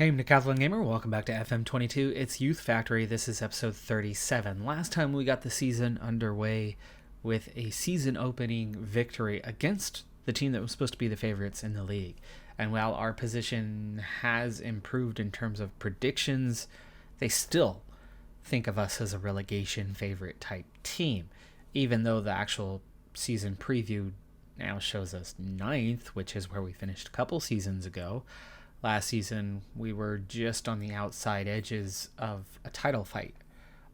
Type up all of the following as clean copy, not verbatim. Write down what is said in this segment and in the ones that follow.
Hey, Decathlon Gamer, welcome back to FM22. It's Youth Factory. This is episode 37. Last time we got the season underway with a season opening victory against the team that was supposed to be the favorites in the league. And while our position has improved in terms of predictions, they still think of us as a relegation favorite type team, even though the actual season preview now shows us 9th, which is where we finished a couple seasons ago. Last season, we were just on the outside edges of a title fight.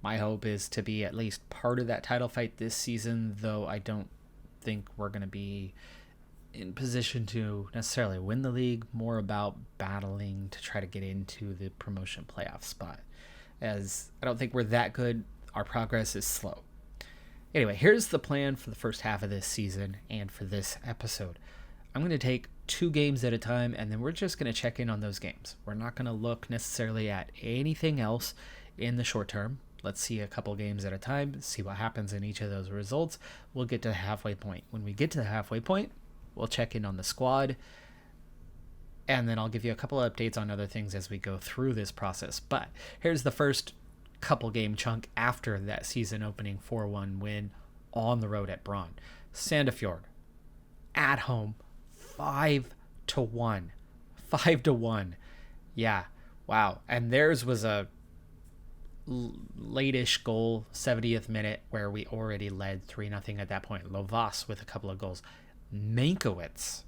My hope is to be at least part of that title fight this season, though I don't think we're going to be in position to necessarily win the league, more about battling to try to get into the promotion playoff spot. As I don't think we're that good, our progress is slow. Anyway, here's the plan for the first half of this season and for this episode. I'm going to take 2 games at a time, and then we're just going to check in on those games. We're not going to look necessarily at anything else in the short term. Let's see a couple games at a time, see what happens in each of those results. We'll get to the halfway point. When we get to the halfway point, we'll check in on the squad, and then I'll give you a couple of updates on other things as we go through this process. But here's the first couple game chunk after that season opening 4-1 win on the road at Brann. Sandefjord, at home, 5-1. 5-1. Yeah. Wow. And theirs was a late-ish goal, 70th minute, where we already led 3-0 at that point. Lovas with a couple of goals. Mankiewicz,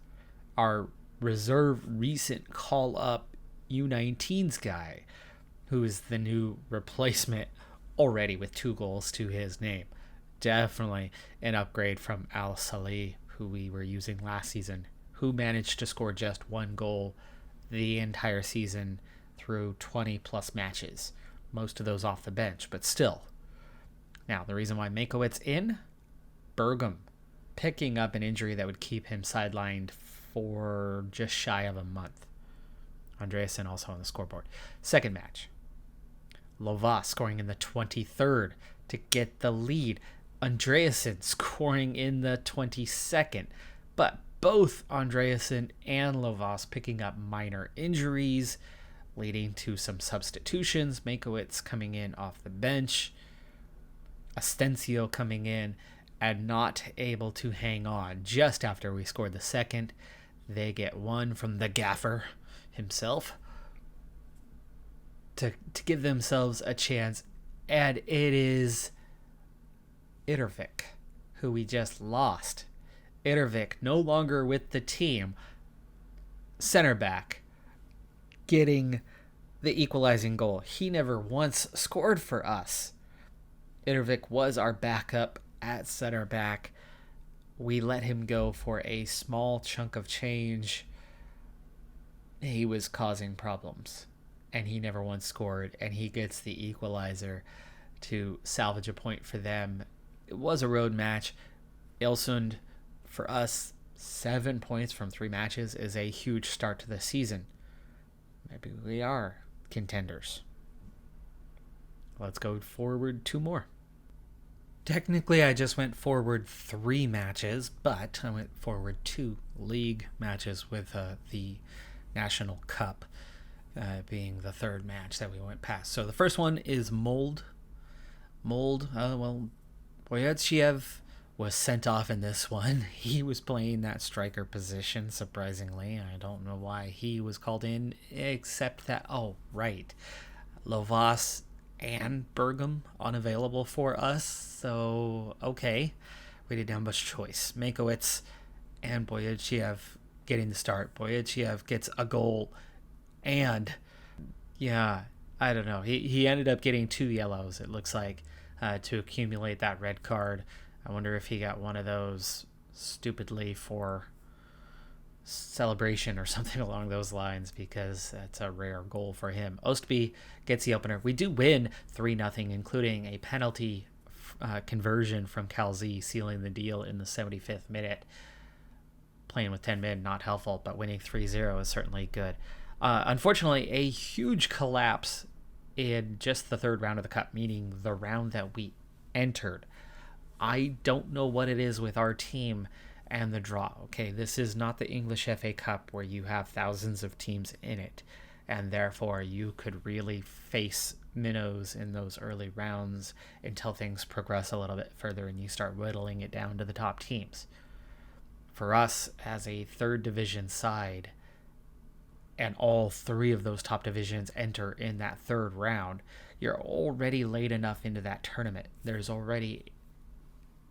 our reserve recent call-up U19s guy, who is the new replacement already with 2 goals to his name. Definitely an upgrade from Al Salih, who we were using last season, who managed to score just 1 goal the entire season through 20-plus matches, most of those off the bench, but still. Now, the reason why Mankiewicz in, Bergam, picking up an injury that would keep him sidelined for just shy of a month. Andreasen also on the scoreboard. Second match, Lovas scoring in the 23rd to get the lead. Andreasen scoring in the 22nd, but both Andreasen and Lovas picking up minor injuries, leading to some substitutions. Mankiewicz coming in off the bench, Astencio coming in and not able to hang on. Just after we scored the second, they get one from the gaffer himself to give themselves a chance, and it is Itervik, who we just lost. Itervik, no longer with the team, center back, getting the equalizing goal. He never once scored for us. Itervik was our backup at center back. We let him go for a small chunk of change. He was causing problems, and he never once scored, and he gets the equalizer to salvage a point for them. It was a road match. Ilsund, for us, 7 points from 3 matches is a huge start to the season. Maybe we are contenders. Let's go forward 2 more. Technically, I just went forward 3 matches, but I went forward 2 league matches with the National Cup being the 3rd match that we went past. So the first one is Mold. Boyadzhiev was sent off in this one. He was playing that striker position, surprisingly. I don't know why he was called in, except that, Lovas and Bergam unavailable for us. So, okay. We didn't have much choice. Mankiewicz and Boyadzhiev getting the start. Boyadzhiev gets a goal, and, I don't know. He ended up getting 2 yellows, it looks like, to accumulate that red card. I wonder if he got one of those stupidly for celebration or something along those lines, because that's a rare goal for him. Ostby gets the opener. We do win 3-0, including a penalty conversion from Calzi, sealing the deal in the 75th minute. Playing with 10 men, not helpful, but winning 3-0 is certainly good. Unfortunately, a huge collapse in just the 3rd round of the Cup, meaning the round that we entered. I don't know what it is with our team and the draw. Okay, this is not the English FA Cup where you have thousands of teams in it. and therefore you could really face minnows in those early rounds until things progress a little bit further and you start whittling it down to the top teams. For us, as a third division side, and all three of those top divisions enter in that third round, you're already late enough into that tournament. There's already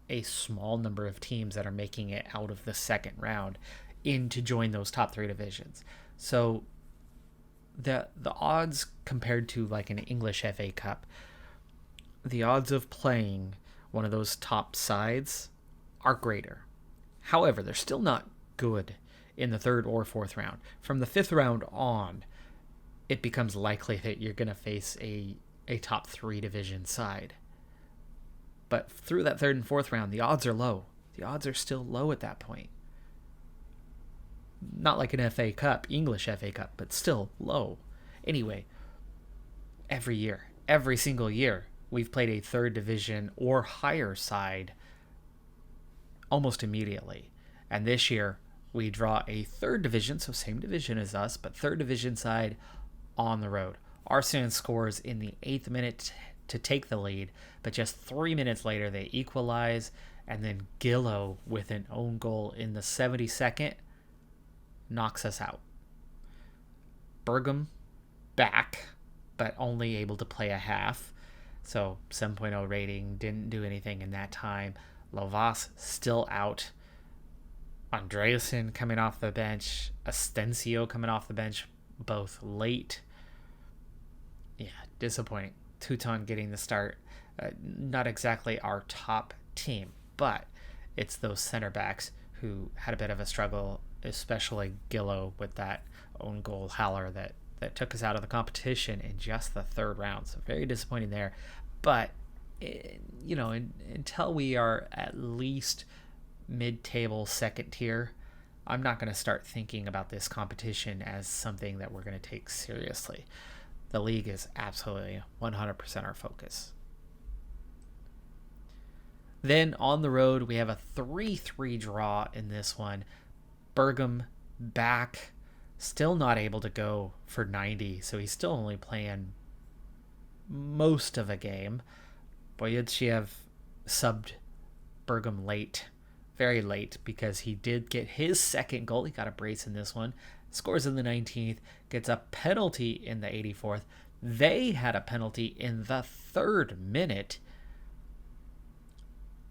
a small number of teams that are making it out of the second round in to join those top three divisions. So the odds compared to like an English FA Cup, the odds of playing one of those top sides are greater. However, they're still not good in the third or fourth round. From the fifth round on, it becomes likely that you're going to face a top three division side. But through that third and fourth round, the odds are low. The odds are still low at that point. Not like an FA Cup, English FA Cup, but still low. Anyway, every single year, we've played a third division or higher side almost immediately. And this year, we draw a third division, so same division as us, but third division side on the road. Arsenal scores in the 8th minute to take the lead, but just 3 minutes later they equalize, and then Gillow with an own goal in the 72nd knocks us out. Bergam back, but only able to play a half, so 7.0 rating, didn't do anything in that time. Lovas still out. Andreasen coming off the bench, Asensio coming off the bench, both late. Yeah, disappointing. Teuton getting the start. Not exactly our top team, but it's those center backs who had a bit of a struggle, especially Gillow with that own goal howler that took us out of the competition in just the third round. So very disappointing there. But, until we are at least mid-table second tier, I'm not going to start thinking about this competition as something that we're going to take seriously. The league is absolutely 100% our focus. Then on the road, we have a 3-3 draw in this one. Bergam back, still not able to go for 90, so he's still only playing most of a game. Boyudchiev subbed Bergam late, very late, because he did get his second goal. He got a brace in this one. Scores in the 19th, gets a penalty in the 84th. They had a penalty in the 3rd minute.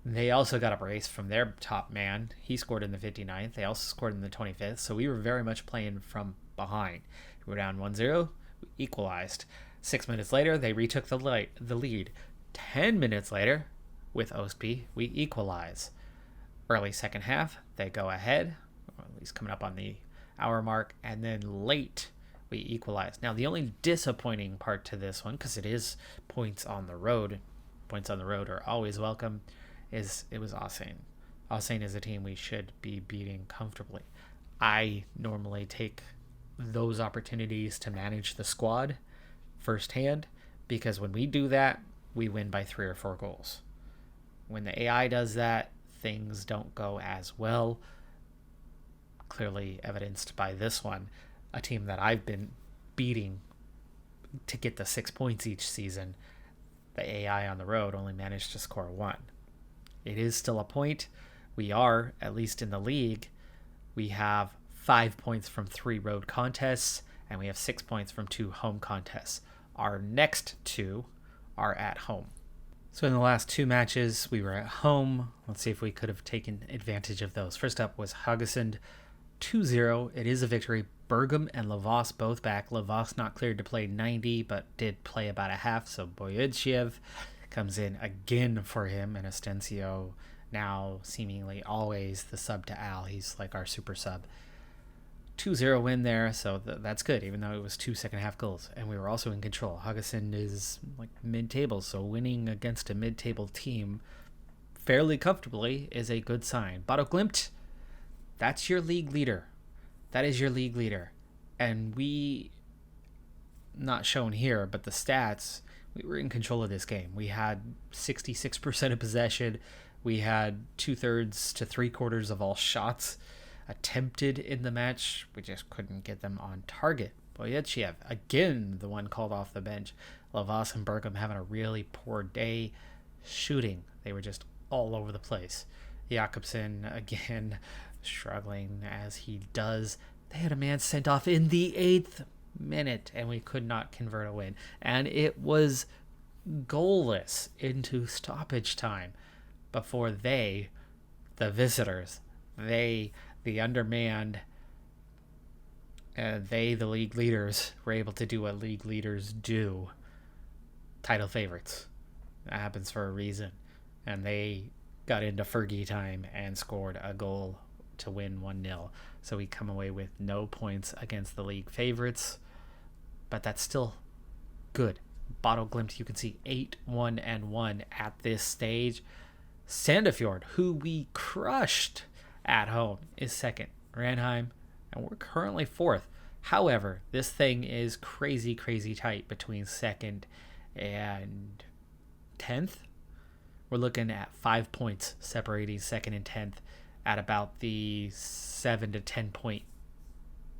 They also got a brace from their top man. He scored in the 59th. They also scored in the 25th. So we were very much playing from behind. We were down 1-0, equalized. 6 minutes later, they retook the lead. 10 minutes later, with Ostby, we equalize. Early second half, they go ahead, or at least coming up on the hour mark, and then late we equalize. Now, the only disappointing part to this one, because it is points on the road are always welcome, is it was Asen. Asen is a team we should be beating comfortably. I normally take those opportunities to manage the squad firsthand, because when we do that, we win by 3 or 4 goals. When the AI does that, things don't go as well. Clearly evidenced by this one, a team that I've been beating to get the 6 points each season. The AI on the road only managed to score 1. It is still a point. We are, at least in the league, we have 5 points from 3 road contests, and we have 6 points from 2 home contests. Our next 2 are at home. So in the last 2 matches, we were at home. Let's see if we could have taken advantage of those. First up was Haugesund 2-0. It is a victory. Bergam and Lavas both back. Lavas not cleared to play 90, but did play about a half, so Boyudchiev comes in again for him, and Asensio now seemingly always the sub to Al. He's like our super sub. 2-0 win there, so that's good, even though it was 2 second-half goals. And we were also in control. Haugesund is like mid-table, so winning against a mid-table team fairly comfortably is a good sign. Bodo Glimt, that's your league leader. That is your league leader. And we, not shown here, but the stats, we were in control of this game. We had 66% of possession. We had 2/3 to 3/4 of all shots attempted in the match. We just couldn't get them on target. Boyetchev, again, the one called off the bench. Lavas and Bergam having a really poor day shooting. They were just all over the place. Jakobsen, again, struggling as he does. They had a man sent off in the 8th minute, and we could not convert a win. And it was goalless into stoppage time before they, the visitors, the undermanned, the league leaders, were able to do what league leaders do. Title favorites. That happens for a reason. And they got into Fergie time and scored a goal to win 1-0. So we come away with no points against the league favorites. But that's still good. Bottle glimpse, you can see 8-1-1 at this stage. Sandefjord, who we crushed at home, is second. Ranheim, and we're currently fourth. However, this thing is crazy tight between second and 10th. We're looking at 5 points separating second and 10th at about the 7 to 10 point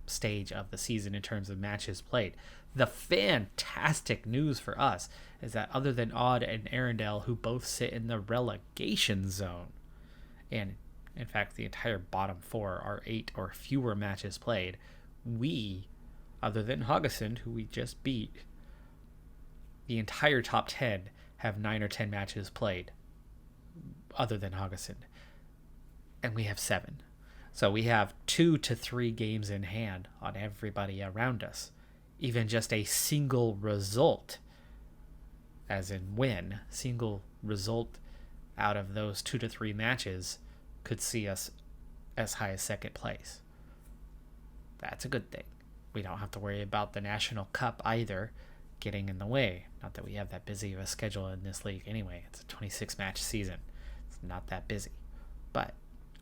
stage of the season in terms of matches played. The fantastic news for us is that other than Odd and Arendelle, who both sit in the relegation zone, and in fact the entire bottom 4 are 8 or fewer matches played, we, other than Haugesund, who we just beat, the entire top 10 have 9 or 10 matches played, other than Haugesund, and we have 7. So we have 2 to 3 games in hand on everybody around us. Even just a single result, as in win, single result out of those 2 to 3 matches could see us as high as second place. That's a good thing. We don't have to worry about the National Cup either getting in the way. Not that we have that busy of a schedule in this league anyway. It's a 26-match season. It's not that busy. But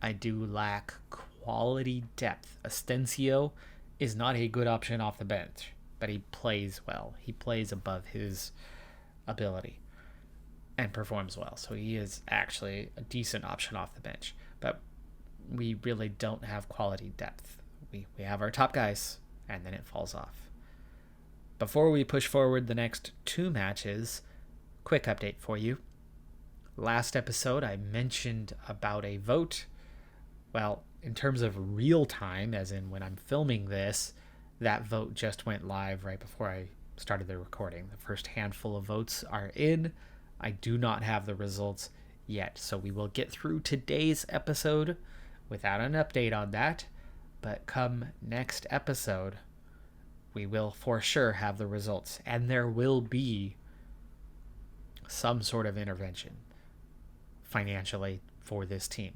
I do lack quality depth. Astencio is not a good option off the bench, but he plays well. He plays above his ability and performs well. So he is actually a decent option off the bench. But we really don't have quality depth. We have our top guys, and then it falls off. Before we push forward the next 2 matches, quick update for you. Last episode, I mentioned about a vote. Well, in terms of real time, as in when I'm filming this, that vote just went live right before I started the recording. The first handful of votes are in. I do not have the results yet, so we will get through today's episode without an update on that. But come next episode, we will for sure have the results, and there will be some sort of intervention financially for this team.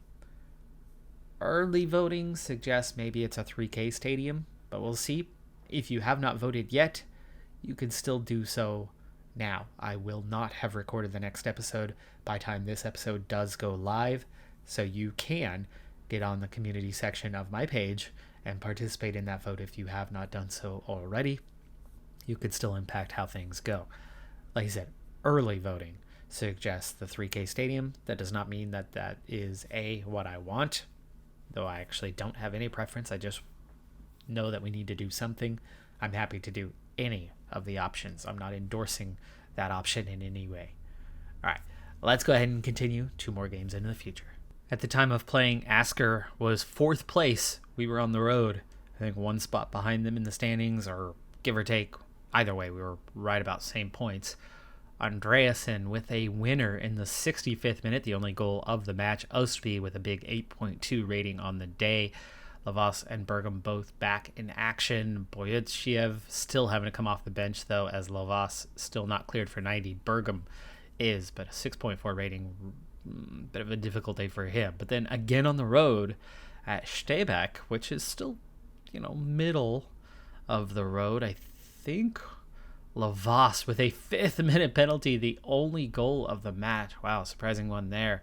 Early voting suggests maybe it's a 3K stadium, but we'll see. If you have not voted yet, you can still do so now. I will not have recorded the next episode by the time this episode does go live, so you can get on the community section of my page and participate in that vote if you have not done so already. You could still impact how things go. Like I said, early voting suggests the 3K stadium. That does not mean that that is what I want, though I actually don't have any preference. I just know that we need to do something. I'm happy to do any of the options. I'm not endorsing that option in any way. All right, let's go ahead and continue 2 more games into the future. At the time of playing, Asker was 4th place. We were on the road. I think 1 spot behind them in the standings, or give or take. Either way, we were right about same points. Andreasen with a winner in the 65th minute, the only goal of the match. Ostby with a big 8.2 rating on the day. Lavas and Bergam both back in action. Boyetchev still having to come off the bench, though, as Lavas still not cleared for 90. Bergam is, but a 6.4 rating, bit of a difficult day for him. But then again on the road at Stebeck, which is still, middle of the road, I think. Lavas with a 5th minute penalty, the only goal of the match. Wow, surprising one there.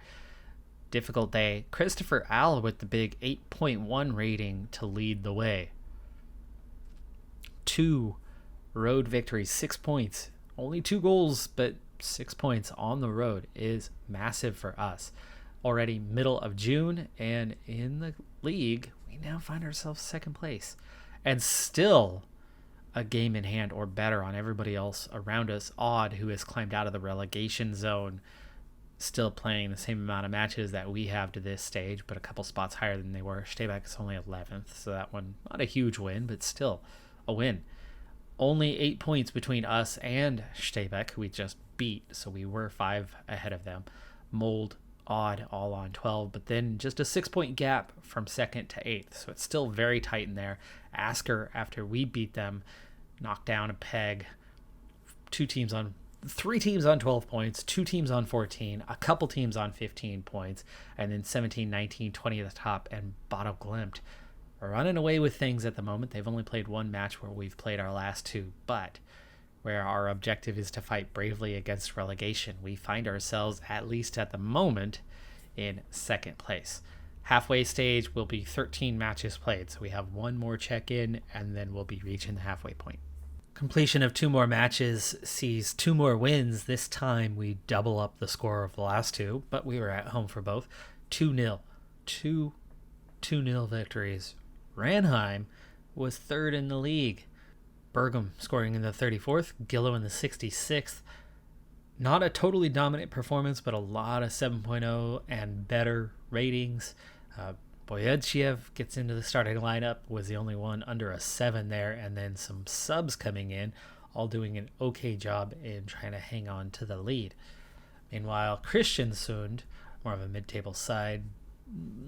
Difficult day. Christopher Al with the big 8.1 rating to lead the way. 2 road victories, 6 points. Only 2 goals, but 6 points on the road is massive for us. Already middle of June, and in the league, we now find ourselves 2nd place. And still a game in hand or better on everybody else around us. Odd, who has climbed out of the relegation zone, still playing the same amount of matches that we have to this stage, but a couple spots higher than they were. Steybeck is only 11th, so that one, not a huge win, but still a win. Only 8 points between us and Steybeck, who we just beat, so we were 5 ahead of them. Mold, Odd, all on 12, but then just a 6-point gap from 2nd to 8th, so it's still very tight in there. Asker, after we beat them, knocked down a peg. 3 teams on 12 points, 2 teams on 14, a couple teams on 15 points, and then 17, 19, 20 at the top, and Bottle Glimt are running away with things at the moment. They've only played 1 match where we've played our last 2, but where our objective is to fight bravely against relegation, we find ourselves, at least at the moment, in 2nd place. Halfway stage will be 13 matches played, so we have 1 more check-in, and then we'll be reaching the halfway point. Completion of 2 more matches sees 2 more wins. This time we double up the score of the last 2, but we were at home for both. 2-0. 2-0 victories. Ranheim was 3rd in the league. Bergam scoring in the 34th, Gillow in the 66th. Not a totally dominant performance, but a lot of 7.0 and better ratings. Boyedchiev gets into the starting lineup, was the only one under a 7 there, and then some subs coming in, all doing an okay job in trying to hang on to the lead. Meanwhile, Kristiansund, more of a mid-table side,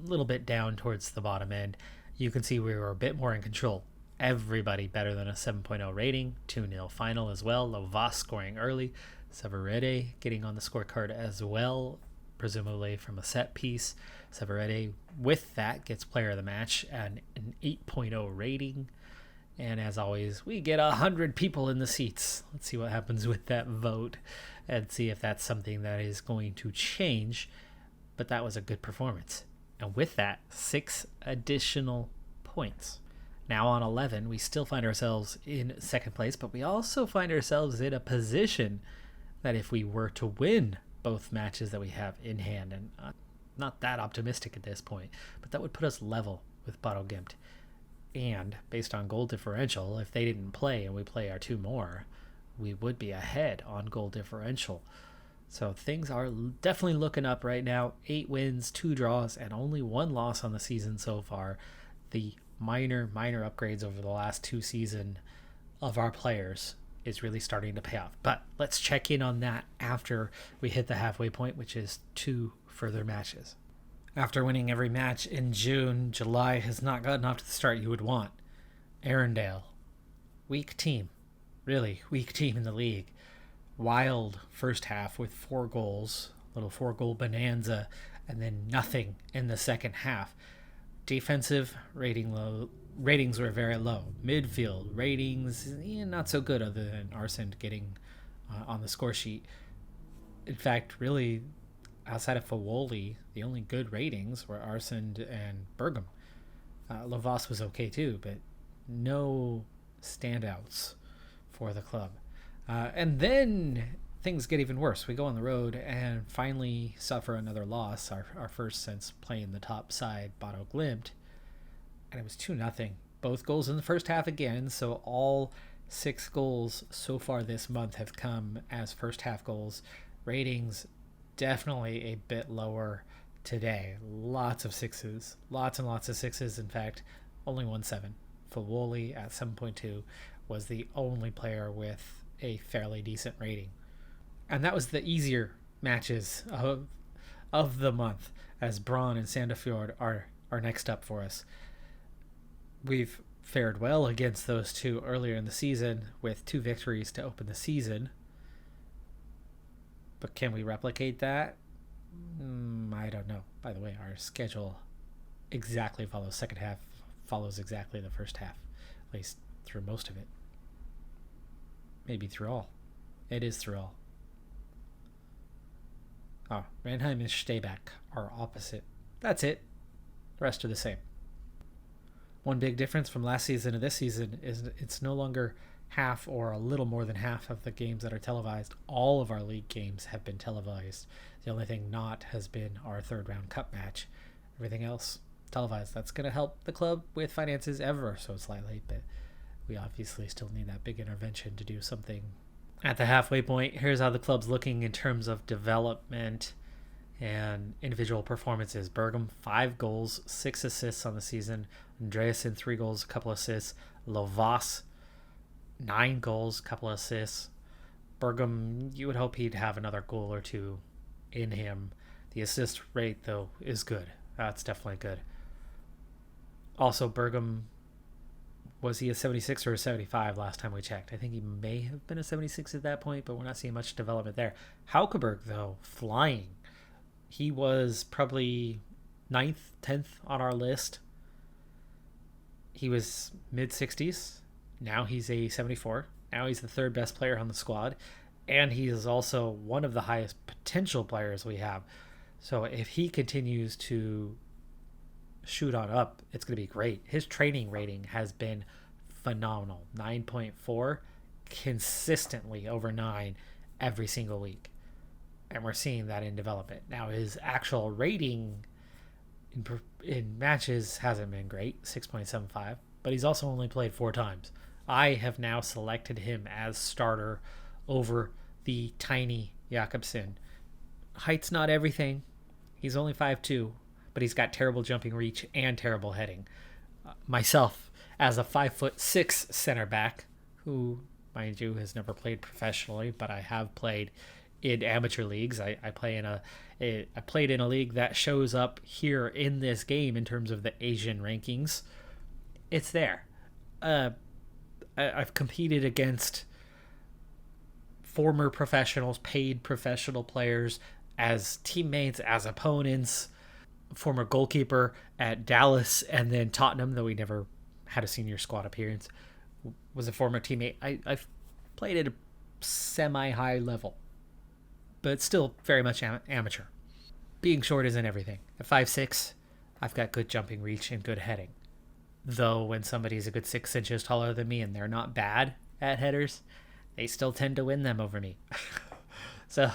a little bit down towards the bottom end, you can see we were a bit more in control. Everybody better than a 7.0 rating, 2-0 final as well. Lovas scoring early, Severede getting on the scorecard as well, presumably from a set piece. Severede, with that, gets player of the match and an 8.0 rating. And as always, we get 100 people in the seats. Let's see what happens with that vote and see if that's something that is going to change. But that was a good performance. And with that, 6 additional points. Now on 11, we still find ourselves in 2nd place, but we also find ourselves in a position that if we were to win both matches that we have in hand, and not that optimistic at this point, but that would put us level with Bottle Glimt. And based on goal differential, if they didn't play and we play our 2 more, we would be ahead on goal differential. So things are definitely looking up right now. 8 wins, 2 draws, and only 1 loss on the season so far. The minor upgrades over the last 2 seasons of our players is really starting to pay off. But let's check in on that after we hit the halfway point, which is 2 further matches. After winning every match in June, July has not gotten off to the start you would want. Arendelle, weak team, really weak team in the league. Wild first half with 4 goals, little 4-goal bonanza, and then nothing in the second half. Defensive ratings were very low. Midfield ratings, not so good, other than Arsend getting on the score sheet. In fact, really, outside of Fawoli, the only good ratings were Arsend and Bergam. Lovas was okay too, but no standouts for the club. And then things get even worse. We go on the road and finally suffer another loss, our first since playing the top side, Bottle Glimt, and it was 2-0. Both goals in the first half again, so all 6 goals so far this month have come as first half goals. Ratings definitely a bit lower today. Lots of 6s, lots and lots of 6s. In fact, only 1-7. Fawoli at 7.2 was the only player with a fairly decent rating. And that was the easier matches of the month, as Braun and Sandefjord are next up for us. We've fared well against those 2 earlier in the season with 2 victories to open the season. But can we replicate that? I don't know. By the way, our schedule exactly follows second half, follows exactly the first half, at least through most of it. Maybe through all. It is through all. Oh, Ranheim and Steybeck are opposite. That's it. The rest are the same. One big difference from last season to this season is it's no longer half or a little more than half of the games that are televised. All of our league games have been televised. The only thing not has been our 3rd round cup match. Everything else televised. That's going to help the club with finances ever so slightly, but we obviously still need that big intervention to do something. At the halfway point, here's how the club's looking in terms of development and individual performances. Bergam, 5 goals, 6 assists on the season. Andreasen, 3 goals, a couple assists. Lovas, 9 goals, couple assists. Bergam, you would hope he'd have another goal or two in him. The assist rate, though, is good. That's definitely good. Also, Bergam, was he a 76 or a 75 last time we checked? I think he may have been a 76 at that point, but we're not seeing much development there. Haukeberg, though, flying. He was probably 9th, 10th on our list. He was mid-60s. Now he's a 74. Now he's the 3rd best player on the squad. And he is also one of the highest potential players we have. So if he continues to shoot on up, it's going to be great. His training rating has been phenomenal. 9.4, consistently over 9 every single week. And we're seeing that in development. Now his actual rating in matches hasn't been great, 6.75, but he's also only played 4 times. I have now selected him as starter over the tiny Jakobsen. Height's not everything. He's only 5'2", but he's got terrible jumping reach and terrible heading. Myself, as a 5'6" center back, who, mind you, has never played professionally, but I have played in amateur leagues. I played in a league that shows up here in this game in terms of the Asian rankings. It's there. I've competed against former professionals, paid professional players, as teammates, as opponents, former goalkeeper at Dallas and then Tottenham, though we never had a senior squad appearance, was a former teammate. I've played at a semi-high level, but still very much amateur. Being short isn't everything. At 5'6", I've got good jumping reach and good heading. Though when somebody's a good 6 inches taller than me and they're not bad at headers, they still tend to win them over me. So,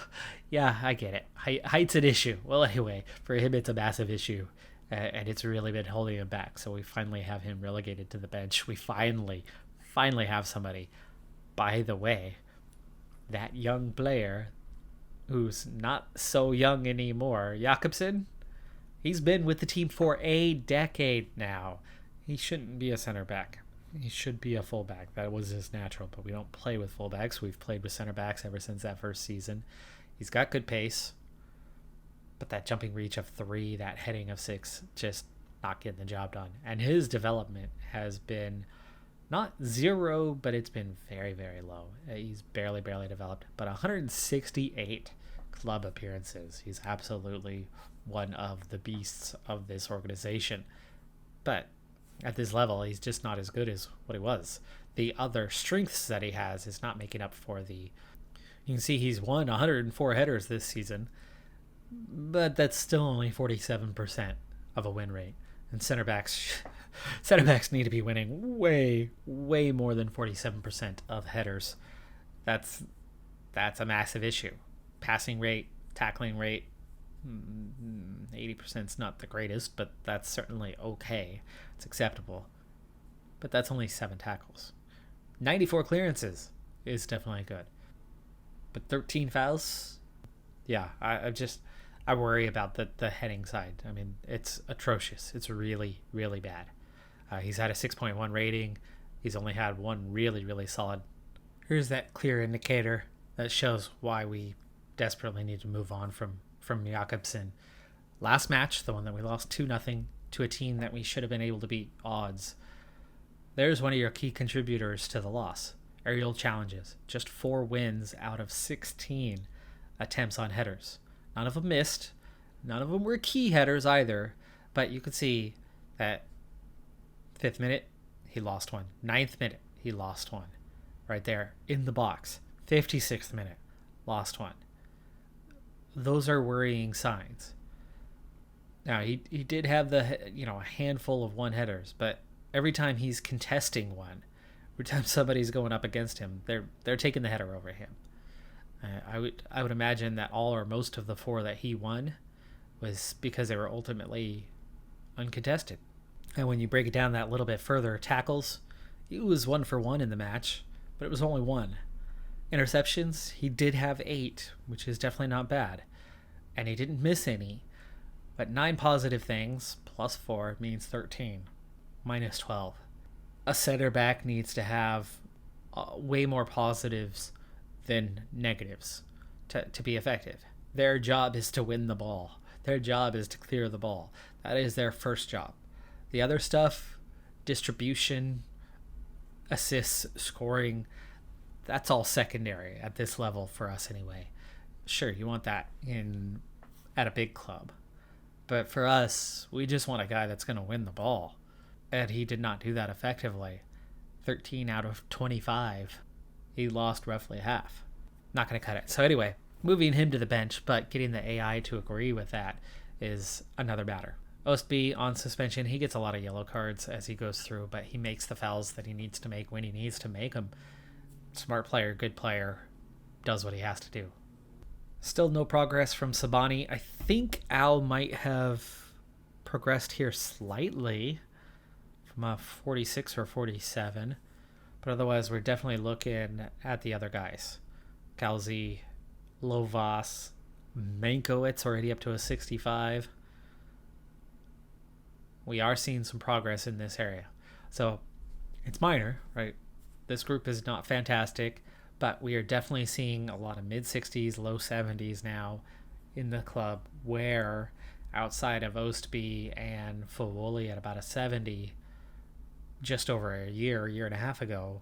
yeah, I get it. Height's an issue. Well, anyway, for him it's a massive issue, and it's really been holding him back. So we finally have him relegated to the bench. We finally have somebody. By the way, that young player who's not so young anymore, Jakobsen, he's been with the team for a decade now. He shouldn't be a center back. He should be a fullback. That was his natural, but we don't play with fullbacks. We've played with center backs ever since that first season. He's got good pace, but that jumping reach of 3, that heading of 6, just not getting the job done. And his development has been not 0, but it's been very, very low. He's barely developed, but 168 club appearances. He's absolutely one of the beasts of this organization. But at this level, he's just not as good as what he was. The other strengths that he has is not making up for the... You can see he's won 104 headers this season, but that's still only 47% of a win rate. And center backs need to be winning way more than 47% of headers. That's a massive issue. Passing rate, tackling rate, 80% is not the greatest, but that's certainly okay. It's acceptable. But that's only 7 tackles. 94 clearances is definitely good. But 13 fouls? Yeah, I worry about the heading side. I mean, it's atrocious. It's really bad. He's had a 6.1 rating. He's only had one really solid. Here's that clear indicator that shows why we desperately need to move on from Jakobsen. Last match, the one that we lost 2-0 to a team that we should have been able to beat odds. There's one of your key contributors to the loss. Aerial challenges. Just 4 wins out of 16 attempts on headers. None of them missed. None of them were key headers either. But you could see that 5th minute, he lost one. 9th minute, he lost one. Right there in the box. 56th minute, lost one. Those are worrying signs. Now, he did have a handful of one headers, but every time he's contesting one, every time somebody's going up against him, they're taking the header over him. I would imagine that all or most of the 4 that he won was because they were ultimately uncontested. And when you break it down that little bit further, tackles, He was 1-for-1 in the match, but it was only one. Interceptions, he did have 8, which is definitely not bad. And he didn't miss any. But 9 positive things plus 4 means 13, minus 12. A center back needs to have way more positives than negatives to be effective. Their job is to win the ball. Their job is to clear the ball. That is their first job. The other stuff, distribution, assists, scoring, that's all secondary at this level for us anyway. Sure, you want that at a big club. But for us, we just want a guy that's going to win the ball. And he did not do that effectively. 13 out of 25. He lost roughly half. Not going to cut it. So anyway, moving him to the bench, but getting the AI to agree with that is another matter. Ostby on suspension, he gets a lot of yellow cards as he goes through, but he makes the fouls that he needs to make when he needs to make them. Smart player, good player, does what he has to do. Still no progress from Sabani. I think Al might have progressed here slightly from a 46 or 47, but otherwise we're definitely looking at the other guys. Kalzi, Lovas, Mankowitz already up to a 65. We are seeing some progress in this area. So it's minor, right? This group is not fantastic, but we are definitely seeing a lot of mid-60s, low 70s now in the club, where outside of Ostby and Fawoli at about a 70, just over a year and a half ago,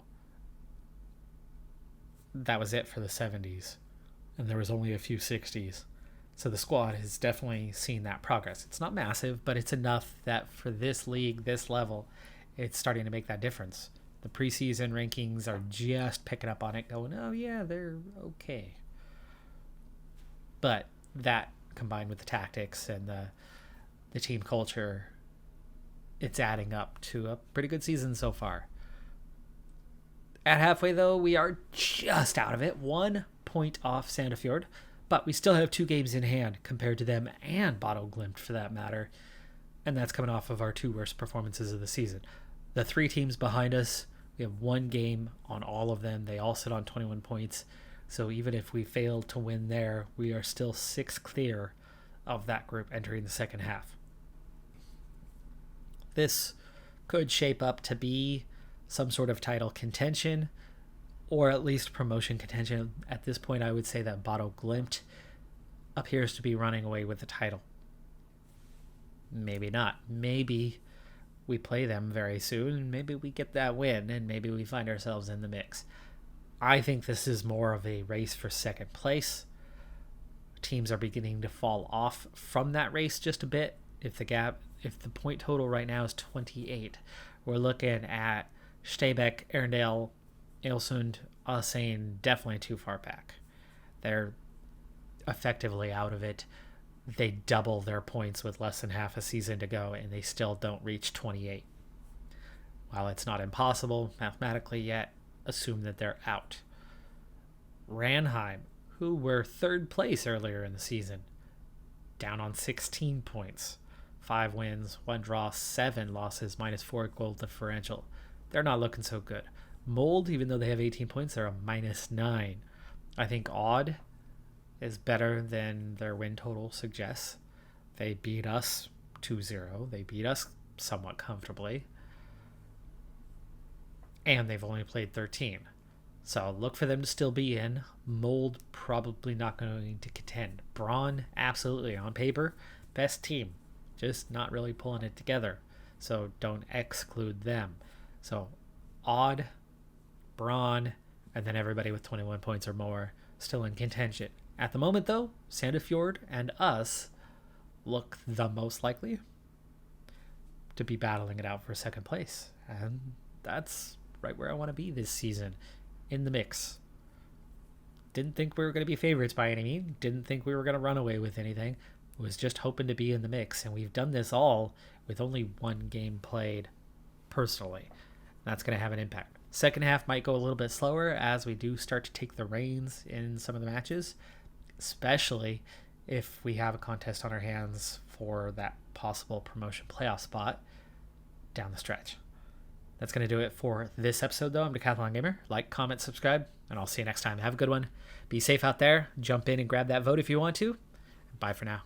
that was it for the 70s. And there was only a few 60s. So the squad has definitely seen that progress. It's not massive, but it's enough that for this league, this level, it's starting to make that difference. The preseason rankings are just picking up on it, going, oh yeah, they're okay. But that combined with the tactics and the team culture, it's adding up to a pretty good season so far. At halfway, though, we are just out of it. 1 point off Sandefjord, but we still have 2 games in hand compared to them and Bodo Glimt for that matter. And that's coming off of our 2 worst performances of the season. The 3 teams behind us, we have 1 game on all of them. They all sit on 21 points. So even if we fail to win there, we are still 6 clear of that group entering the second half. This could shape up to be some sort of title contention, or at least promotion contention. At this point, I would say that Bodo Glimt appears to be running away with the title. Maybe not. Maybe we play them very soon, and maybe we get that win, and maybe we find ourselves in the mix. I think this is more of a race for second place. Teams are beginning to fall off from that race just a bit. If the point total right now is 28, we're looking at Stabæk, Arendal, Ailsund, Asane definitely too far back. They're effectively out of it. They double their points with less than half a season to go, and they still don't reach 28. While it's not impossible mathematically yet, assume that they're out. Ranheim, who were 3rd place earlier in the season, down on 16 points. 5 wins, 1 draw, 7 losses, minus 4 goal differential. They're not looking so good. Mold, even though they have 18 points, they're a minus 9. I think Odd is better than their win total suggests. They beat us 2-0. They beat us somewhat comfortably. And they've only played 13. So look for them to still be in. Mold probably not going to contend. Braun, absolutely on paper, best team. Just not really pulling it together. So don't exclude them. So Odd, Braun, and then everybody with 21 points or more still in contention. At the moment, though, Sandefjord and us look the most likely to be battling it out for second place. And that's right where I want to be this season, in the mix. Didn't think we were going to be favorites by any means. Didn't think we were going to run away with anything. Was just hoping to be in the mix. And we've done this all with only 1 game played personally. That's going to have an impact. Second half might go a little bit slower as we do start to take the reins in some of the matches, especially if we have a contest on our hands for that possible promotion playoff spot down the stretch. That's going to do it for this episode, though. I'm Decathlon Gamer. Like, comment, subscribe, and I'll see you next time. Have a good one. Be safe out there. Jump in and grab that vote if you want to. Bye for now.